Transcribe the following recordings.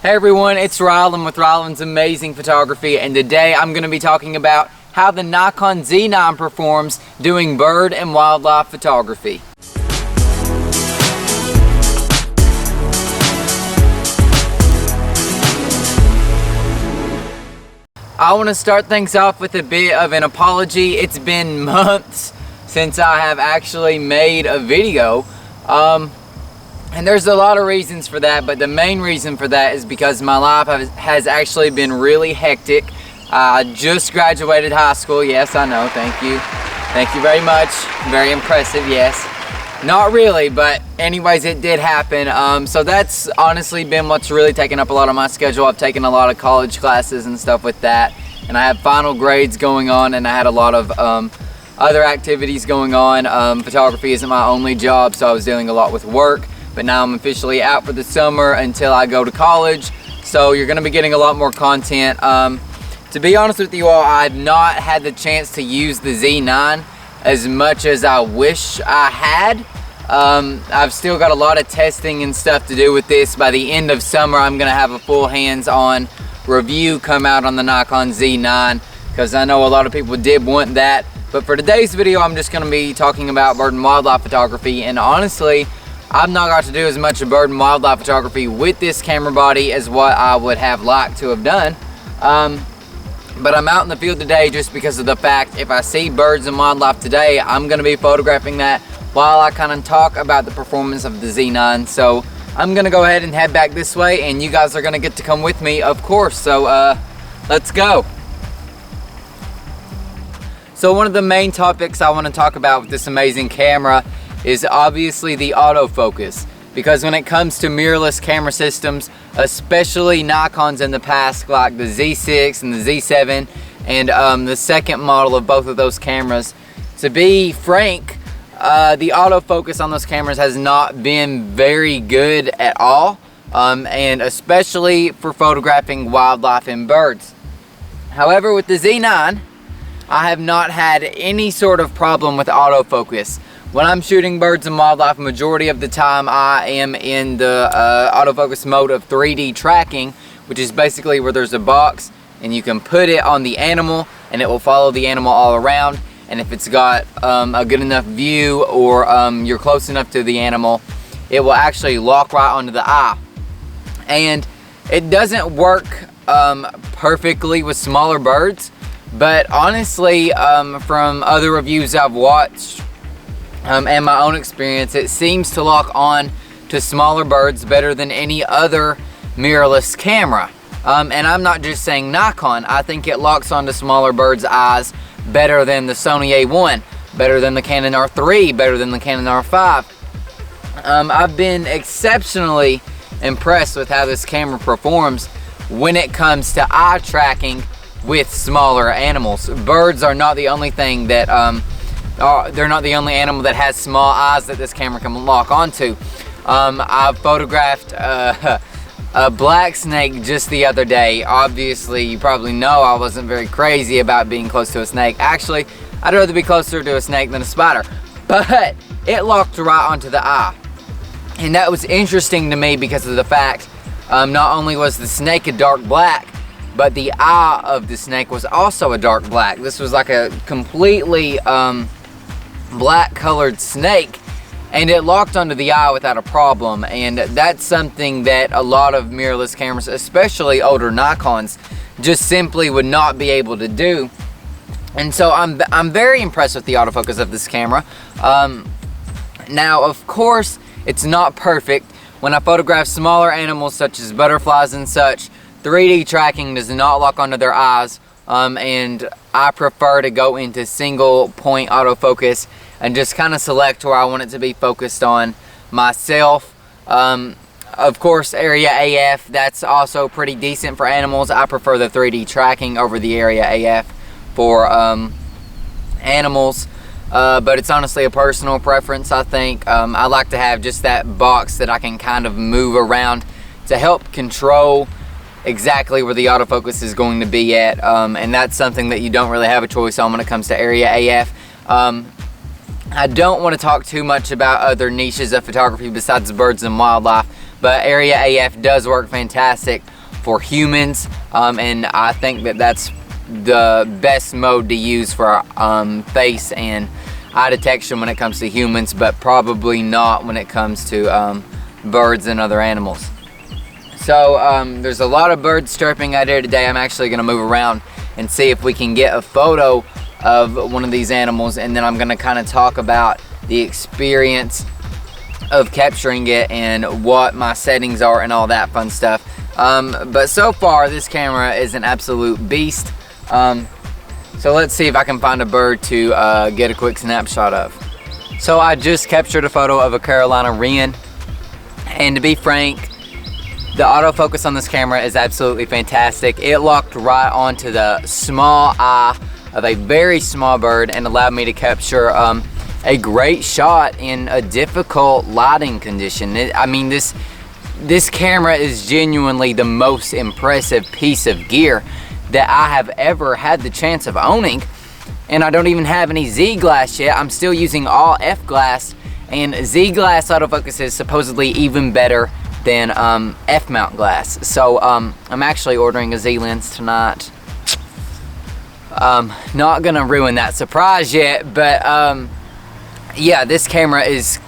Hey everyone, it's Rylan with Rylan's Amazing Photography, and today I'm going to be talking about how the Nikon Z9 performs doing bird and wildlife photography. I want to start things off with a bit of an apology. It's been months since I have actually made a video. And there's a lot of reasons for that, but the main reason for that is because my life has actually been really hectic. I just graduated high school. Yes, I know. Thank you. Thank you very much. Very impressive, yes. Not really, but anyways, it did happen. So that's honestly been what's really taken up a lot of my schedule. I've taken a lot of college classes and stuff with that, and I have final grades going on, and I had a lot of other activities going on. Photography isn't my only job, so I was dealing a lot with work. But now I'm officially out for the summer until I go to college, so you're going to be getting a lot more content. To be honest with you all, I've not had the chance to use the Z9 as much as I wish I had. I've still got a lot of testing and stuff to do with this. By the end of summer, I'm going to have a full hands-on review come out on the Nikon Z9, because I know a lot of people did want that. But for today's video, I'm just going to be talking about bird and wildlife photography, and honestly, I've not got to do as much bird and wildlife photography with this camera body as what I would have liked to have done. But I'm out in the field today just because of the fact if I see birds and wildlife today, I'm going to be photographing that while I kind of talk about the performance of the Z9. So I'm going to go ahead and head back this way, and you guys are going to get to come with me, of course. So let's go. So one of the main topics I want to talk about with this amazing camera is obviously the autofocus, because when it comes to mirrorless camera systems, especially Nikons in the past like the Z6 and the Z7 and the second model of both of those cameras, to be frank, the autofocus on those cameras has not been very good at all, and especially for photographing wildlife and birds. However, with the Z9, I have not had any sort of problem with autofocus. When I'm shooting birds and wildlife, majority of the time I am in the autofocus mode of 3D tracking, which is basically where there's a box and you can put it on the animal and it will follow the animal all around. And if it's got a good enough view, or you're close enough to the animal, it will actually lock right onto the eye. And it doesn't work perfectly with smaller birds, but honestly, from other reviews I've watched, and my own experience, it seems to lock on to smaller birds better than any other mirrorless camera. And I'm not just saying Nikon. I think it locks onto smaller birds' eyes better than the Sony A1, better than the Canon R3, better than the Canon R5. I've been exceptionally impressed with how this camera performs when it comes to eye tracking with smaller animals. Birds are not the only thing that they're not the only animal that has small eyes that this camera can lock onto. I've photographed a black snake just the other day. Obviously, you probably know I wasn't very crazy about being close to a snake. Actually, I'd rather be closer to a snake than a spider. But it locked right onto the eye. And that was interesting to me because of the fact not only was the snake a dark black, but the eye of the snake was also a dark black. This was like a completely black colored snake, and it locked onto the eye without a problem. And that's something that a lot of mirrorless cameras, especially older Nikons, just simply would not be able to do. And so I'm very impressed with the autofocus of this camera. Now, of course, it's not perfect. When I photograph smaller animals such as butterflies and such, 3D tracking does not lock onto their eyes, and I prefer to go into single point autofocus and just kind of select where I want it to be focused on myself. Of course, area AF, that's also pretty decent for animals. I prefer the 3D tracking over the area AF for animals, but it's honestly a personal preference, I think. I like to have just that box that I can kind of move around to help control exactly where the autofocus is going to be at, and that's something that you don't really have a choice on when it comes to area AF. I don't want to talk too much about other niches of photography besides birds and wildlife, but area AF does work fantastic for humans, and I think that that's the best mode to use for face and eye detection when it comes to humans, but probably not when it comes to birds and other animals. So there's a lot of birds chirping out here today. I'm actually going to move around and see if we can get a photo of one of these animals, and then I'm going to kind of talk about the experience of capturing it and what my settings are and all that fun stuff. But so far this camera is an absolute beast. So let's see if I can find a bird to get a quick snapshot of. So I just captured a photo of a Carolina wren, and to be frank, the autofocus on this camera is absolutely fantastic. It locked right onto the small eye of a very small bird and allowed me to capture a great shot in a difficult lighting condition. I mean, this camera is genuinely the most impressive piece of gear that I have ever had the chance of owning, and I don't even have any Z glass yet. I'm still using all F glass, and Z glass autofocus is supposedly even better than F mount glass. So I'm actually ordering a Z lens tonight. Not gonna ruin that surprise yet, but yeah, this camera is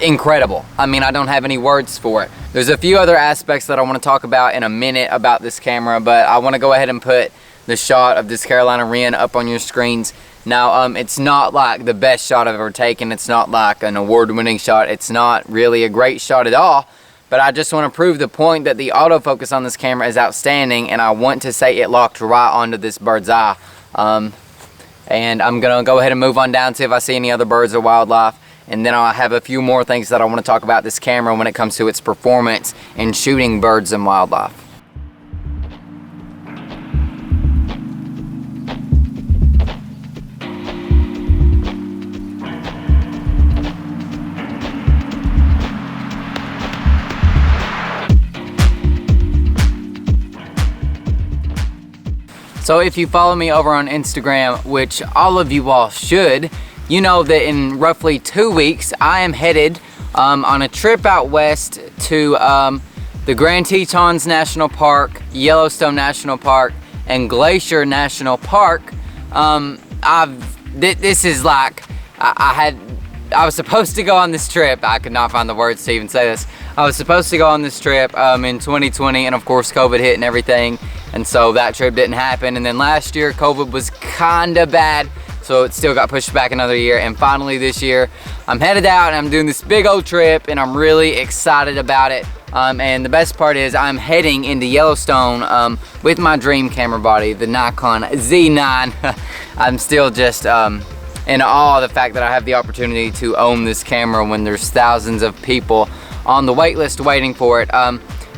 incredible. I mean, I don't have any words for it. There's a few other aspects that I want to talk about in a minute about this camera, but I want to go ahead and put the shot of this Carolina wren up on your screens. Now, it's not like the best shot I've ever taken. It's not like an award-winning shot. It's not really a great shot at all, but I just want to prove the point that the autofocus on this camera is outstanding, and I want to say it locked right onto this bird's eye. And I'm gonna go ahead and move on down to if I see any other birds or wildlife, and then I'll have a few more things that I want to talk about this camera when it comes to its performance in shooting birds and wildlife. So if you follow me over on Instagram, which all of you all should, you know that in roughly 2 weeks, I am headed on a trip out west to the Grand Tetons National Park, Yellowstone National Park, and Glacier National Park. This is like, I was supposed to go on this trip. I could not find the words to even say this. I was supposed to go on this trip in 2020, and of course COVID hit and everything, and so that trip didn't happen. And then last year COVID was kinda bad, so it still got pushed back another year. And finally this year I'm headed out and I'm doing this big old trip, and I'm really excited about it. And the best part is I'm heading into Yellowstone with my dream camera body, the Nikon Z9. I'm still just in awe of the fact that I have the opportunity to own this camera when there's thousands of people on the wait list waiting for it.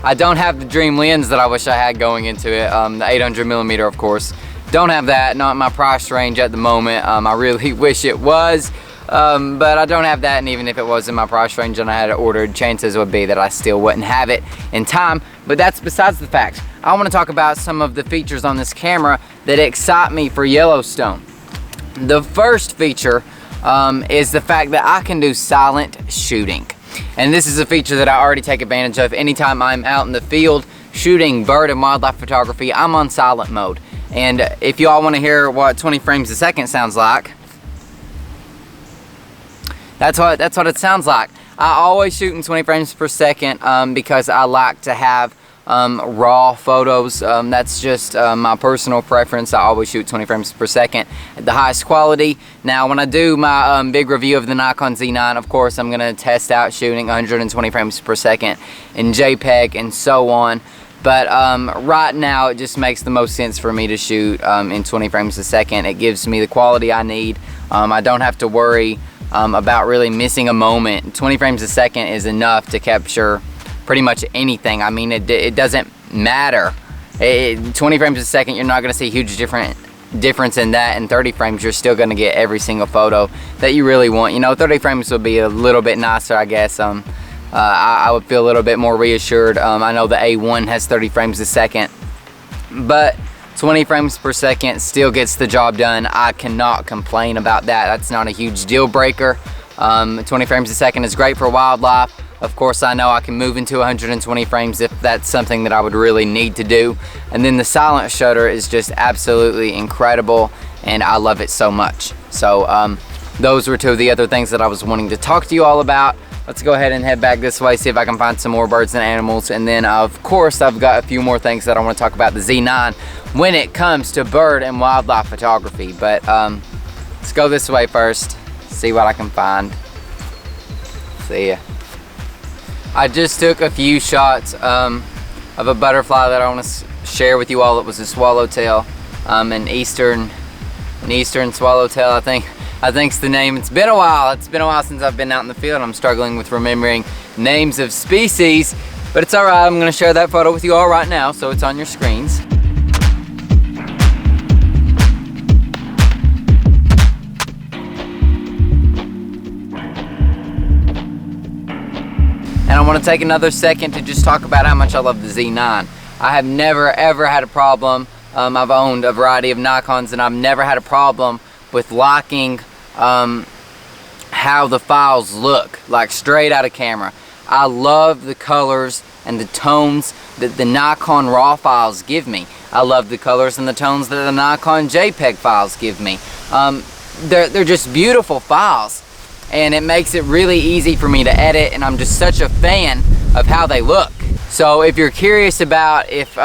I don't have the dream lens that I wish I had going into it, the 800mm, of course. Don't have that, not in my price range at the moment. I really wish it was, but I don't have that, and even if it was in my price range and I had it ordered, chances would be that I still wouldn't have it in time. But that's besides the fact. I want to talk about some of the features on this camera that excite me for Yellowstone. The first feature is the fact that I can do silent shooting. And this is a feature that I already take advantage of. Anytime I'm out in the field shooting bird and wildlife photography, I'm on silent mode. And if you all want to hear what 20 frames a second sounds like, that's what it sounds like. I always shoot in 20 frames per second because I like to have raw photos. That's just my personal preference. I always shoot 20 frames per second at the highest quality. Now when I do my big review of the Nikon Z9, of course I'm going to test out shooting 120 frames per second in JPEG and so on. But right now it just makes the most sense for me to shoot in 20 frames a second. It gives me the quality I need. I don't have to worry about really missing a moment. 20 frames a second is enough to capture pretty much anything. I mean, it doesn't matter. 20 frames a second, you're not going to see a huge difference in that. In 30 frames, you're still going to get every single photo that you really want. You know, 30 frames would be a little bit nicer, I guess. I would feel a little bit more reassured. I know the A1 has 30 frames a second, but 20 frames per second still gets the job done. I cannot complain about that. That's not a huge deal breaker. 20 frames a second is great for wildlife. Of course, I know I can move into 120 frames if that's something that I would really need to do. And then the silent shutter is just absolutely incredible, and I love it so much. So those were two of the other things that I was wanting to talk to you all about. Let's go ahead and head back this way, see if I can find some more birds and animals. And then of course, I've got a few more things that I want to talk about the Z9 when it comes to bird and wildlife photography. But let's go this way first, see what I can find. See ya. I just took a few shots of a butterfly that I want to share with you all. It was a swallowtail, an eastern swallowtail, I think's the name. It's been a while since I've been out in the field. I'm struggling with remembering names of species, but it's all right. I'm going to share that photo with you all right now, so it's on your screens. And I want to take another second to just talk about how much I love the Z9. I have never ever had a problem. I've owned a variety of Nikons, and I've never had a problem with liking how the files look, like straight out of camera. I love the colors and the tones that the Nikon RAW files give me. I love the colors and the tones that the Nikon JPEG files give me. They're just beautiful files, and it makes it really easy for me to edit, and I'm just such a fan of how they look. So if you're curious about if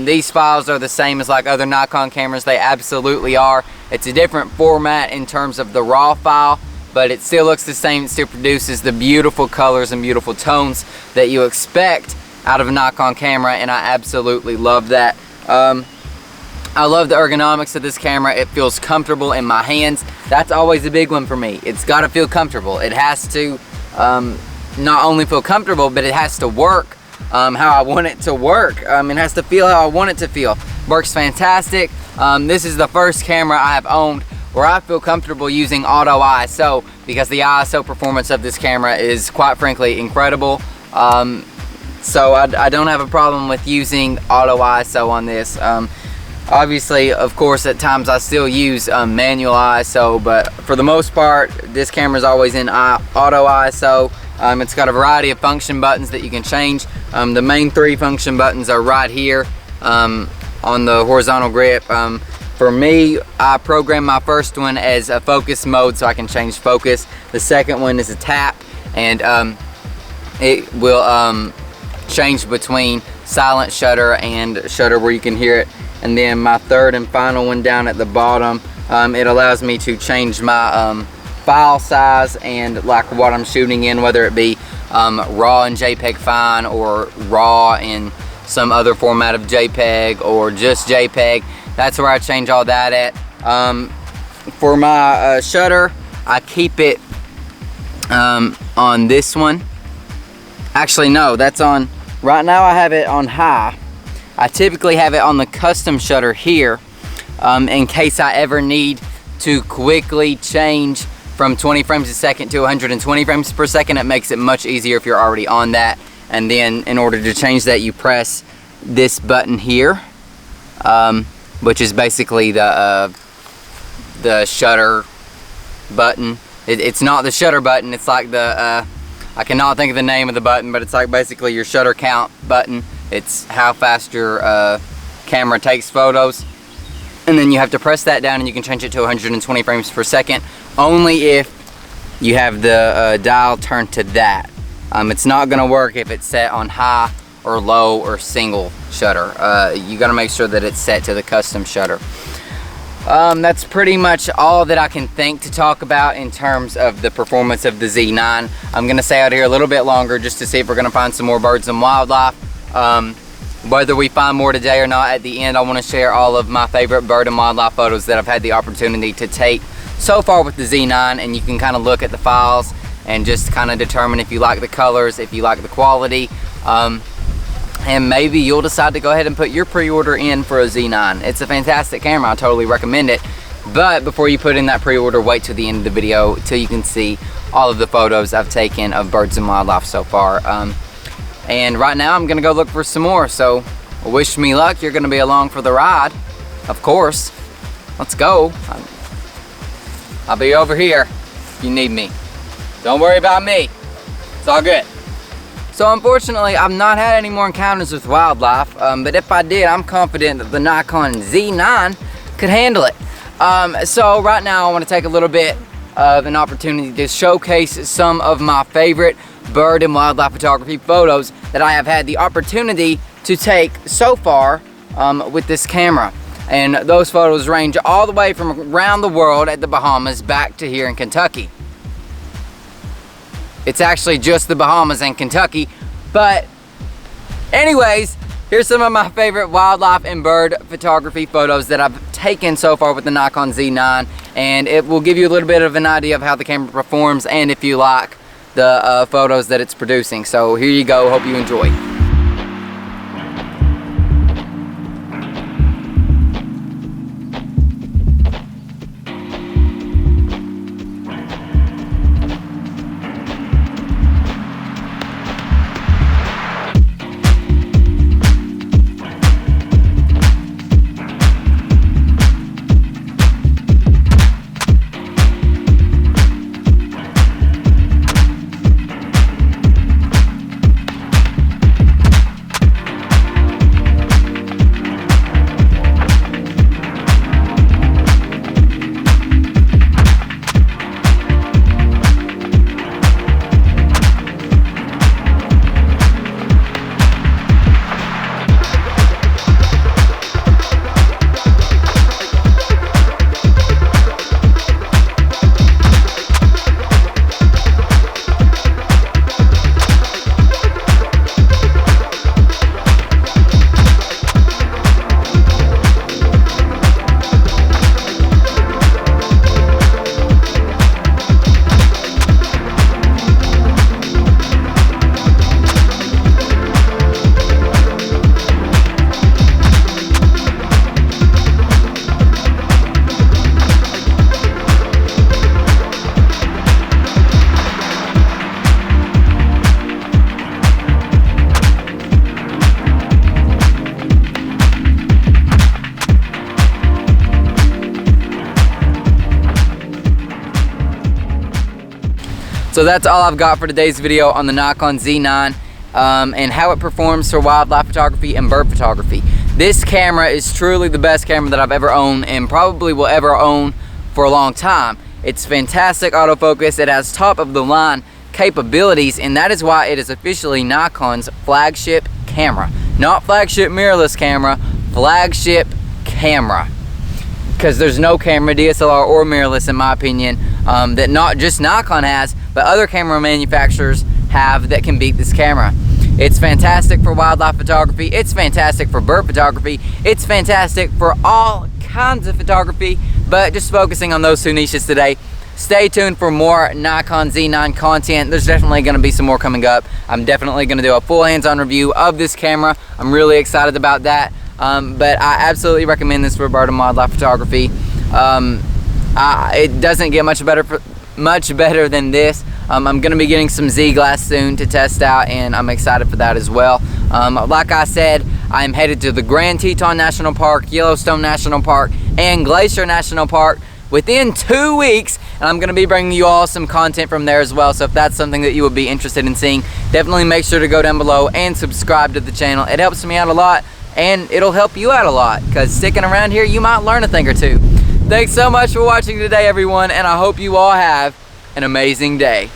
these files are the same as like other Nikon cameras, they absolutely are. It's a different format in terms of the RAW file, but it still looks the same. It still produces the beautiful colors and beautiful tones that you expect out of a Nikon camera, and I absolutely love that. I love the ergonomics of this camera. It feels comfortable in my hands. That's always a big one for me. It's got to feel comfortable. It has to not only feel comfortable, but it has to work how I want it to work. It has to feel how I want it to feel. Works fantastic. This is the first camera I have owned where I feel comfortable using auto ISO, because the ISO performance of this camera is quite frankly incredible. So I don't have a problem with using auto ISO on this. Obviously, of course, at times I still use manual ISO, but for the most part, this camera is always in auto ISO. It's got a variety of function buttons that you can change. The main three function buttons are right here on the horizontal grip. For me, I program my first one as a focus mode, so I can change focus. The second one is a tap, and it will change between silent shutter and shutter where you can hear it. And then my third and final one down at the bottom, it allows me to change my file size and like what I'm shooting in, whether it be RAW in JPEG fine or RAW in some other format of JPEG or just JPEG. That's where I change all that at. For my shutter, I keep it on this one. Actually, no, that's on, right now I have it on high. I typically have it on the custom shutter here in case I ever need to quickly change from 20 frames a second to 120 frames per second. It makes it much easier if you're already on that. And then in order to change that, you press this button here, which is basically the shutter button. It's not the shutter button, it's like the, I cannot think of the name of the button, but it's like basically your shutter count button. It's how fast your camera takes photos. And then you have to press that down and you can change it to 120 frames per second, only if you have the dial turned to that. It's not gonna work if it's set on high or low or single shutter. You gotta make sure that it's set to the custom shutter. That's pretty much all that I can think to talk about in terms of the performance of the Z9. I'm gonna stay out here a little bit longer just to see if we're gonna find some more birds and wildlife. Whether we find more today or not, at the end I want to share all of my favorite bird and wildlife photos that I've had the opportunity to take so far with the Z9, and you can kind of look at the files and just kind of determine if you like the colors, if you like the quality, and maybe you'll decide to go ahead and put your pre-order in for a Z9. It's a fantastic camera, I totally recommend it. But before you put in that pre-order, wait till the end of the video till you can see all of the photos I've taken of birds and wildlife so far. And right now I'm gonna go look for some more, so wish me luck. You're gonna be along for the ride, of course. Let's go. I'll be over here if you need me. Don't worry about me, it's all good. So unfortunately, I've not had any more encounters with wildlife, but if I did, I'm confident that the Nikon Z9 could handle it. So right now I want to take a little bit of an opportunity to showcase some of my favorite bird and wildlife photography photos that I have had the opportunity to take so far with this camera. And those photos range all the way from around the world at the Bahamas back to here in Kentucky. It's actually just the Bahamas and Kentucky, but anyways, here's some of my favorite wildlife and bird photography photos that I've taken so far with the Nikon Z9, and it will give you a little bit of an idea of how the camera performs and if you like the photos that it's producing. So here you go, hope you enjoy. So that's all I've got for today's video on the Nikon Z9 and how it performs for wildlife photography and bird photography. This camera is truly the best camera that I've ever owned and probably will ever own for a long time. It's fantastic autofocus, it has top of the line capabilities, and that is why it is officially Nikon's flagship camera. Not flagship mirrorless camera, flagship camera. Because there's no camera, DSLR or mirrorless in my opinion, that not just Nikon has, but other camera manufacturers have that can beat this camera. It's fantastic for wildlife photography, it's fantastic for bird photography, it's fantastic for all kinds of photography, but just focusing on those two niches today. Stay tuned for more Nikon Z9 content. There's definitely going to be some more coming up. I'm definitely going to do a full hands-on review of this camera. I'm really excited about that. But I absolutely recommend this for bird and wildlife photography. It doesn't get much better than this. I'm going to be getting some Z glass soon to test out, and I'm excited for that as well. Like I said, I'm headed to the Grand Teton National Park, Yellowstone National Park, and Glacier National Park within 2 weeks, and I'm going to be bringing you all some content from there as well. So if that's something that you would be interested in seeing, definitely make sure to go down below and subscribe to the channel. It helps me out a lot, and it'll help you out a lot, because sticking around here, you might learn a thing or two. Thanks so much for watching today, everyone, and I hope you all have an amazing day.